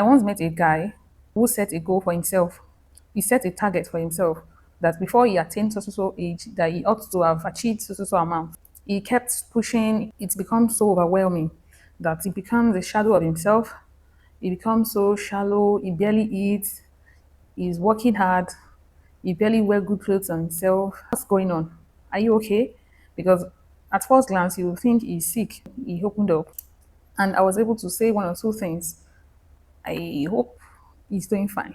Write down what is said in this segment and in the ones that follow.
I once met a guy who set a goal for himself. He set a target for himself that before he attained so age, that he ought to have achieved so amount. He kept pushing. It becomes so overwhelming that he becomes a shadow of himself. He becomes so shallow. He barely eats. He's working hard. He barely wear good clothes on himself. What's going on? Are you okay? Because at first glance, you will think he's sick. He opened up, and I was able to say one or two things. I hope he's doing fine.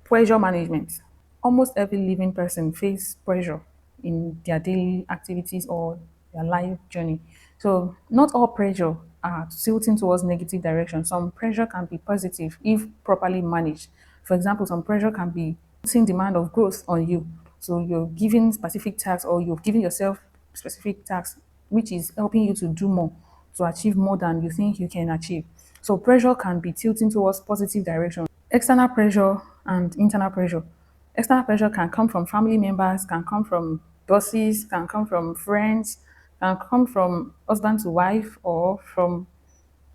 Pressure management. Almost every living person face pressure in their daily activities or their life journey. So not all pressure are tilting towards negative direction. Some pressure can be positive if properly managed. For example, some pressure can be putting demand of growth on you. So you're giving specific tasks or you're giving yourself specific tasks, which is helping you to do more, to achieve more than you think you can achieve. So pressure can be tilting towards positive direction. External pressure and internal pressure. External pressure can come from family members, can come from bosses, can come from friends, can come from husband to wife or from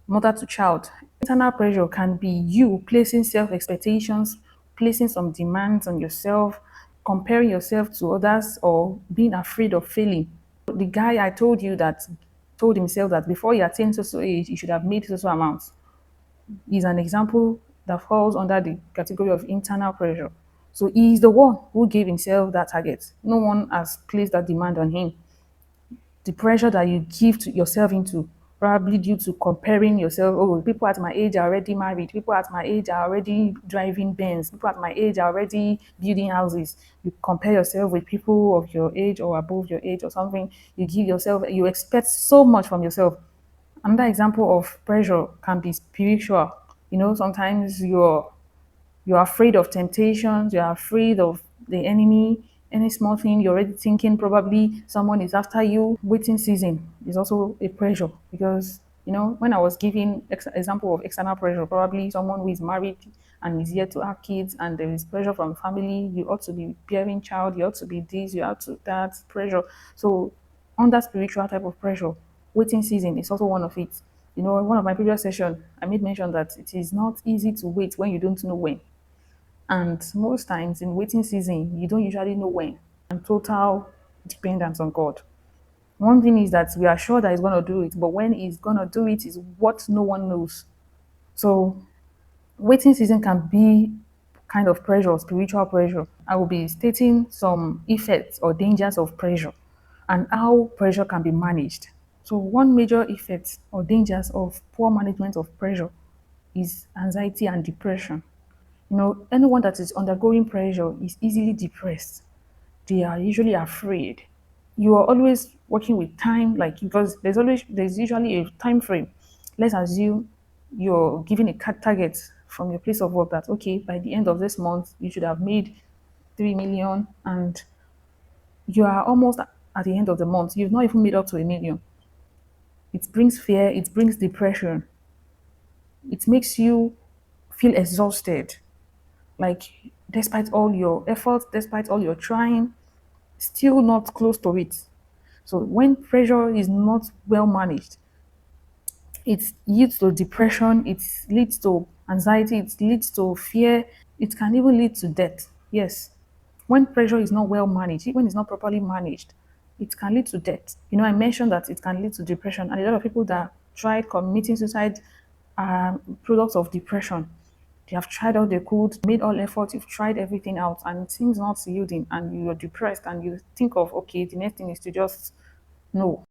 mother to child. Internal pressure can be you placing self expectations, placing some demands on yourself, comparing yourself to others, or being afraid of failing. The guy I told you that told himself that before he attained so age, he should have made so amounts is an example that falls under the category of internal pressure. So he is the one who gave himself that target. No one has placed that demand on him. The pressure that you give to yourself into, probably due to comparing yourself. Oh, people at my age are already married. People at my age are already driving Benz. People at my age are already building houses. You compare yourself with people of your age or above your age or something. You give yourself, you expect so much from yourself. Another example of pressure can be spiritual. Sometimes you're afraid of temptations, you're afraid of the enemy, any small thing, you're already thinking probably someone is after you. Waiting season is also a pressure because when I was giving example of external pressure, probably someone who is married and is here to have kids and there is pressure from family, you ought to be bearing child, you ought to be this, you ought to that pressure. So under spiritual type of pressure, waiting season is also one of it. In one of my previous sessions, I made mention that it is not easy to wait when you don't know when. And most times in waiting season, you don't usually know when. And total dependence on God. One thing is that we are sure that He's going to do it, but when He's going to do it is what no one knows. So waiting season can be kind of pressure, spiritual pressure. I will be stating some effects or dangers of pressure and how pressure can be managed. So one major effect or dangers of poor management of pressure is anxiety and depression. Anyone that is undergoing pressure is easily depressed. They are usually afraid. You are always working with time, like because there's usually a time frame. Let's assume you're given a target from your place of work that okay, by the end of this month you should have made 3 million, and you are almost at the end of the month. You've not even made up to a million. It brings fear. It brings depression. It makes you feel exhausted. Like despite all your efforts, despite all your trying, still not close to it. So when pressure is not well managed, it leads to depression, it leads to anxiety, it leads to fear, it can even lead to death. Yes. When pressure is not well managed, when it's not properly managed, it can lead to death. I mentioned that it can lead to depression, and a lot of people that tried committing suicide are products of depression. They have tried all they could, made all efforts, you've tried everything out, and it seems not yielding, and you're depressed, and you think of, okay, the next thing is to just no.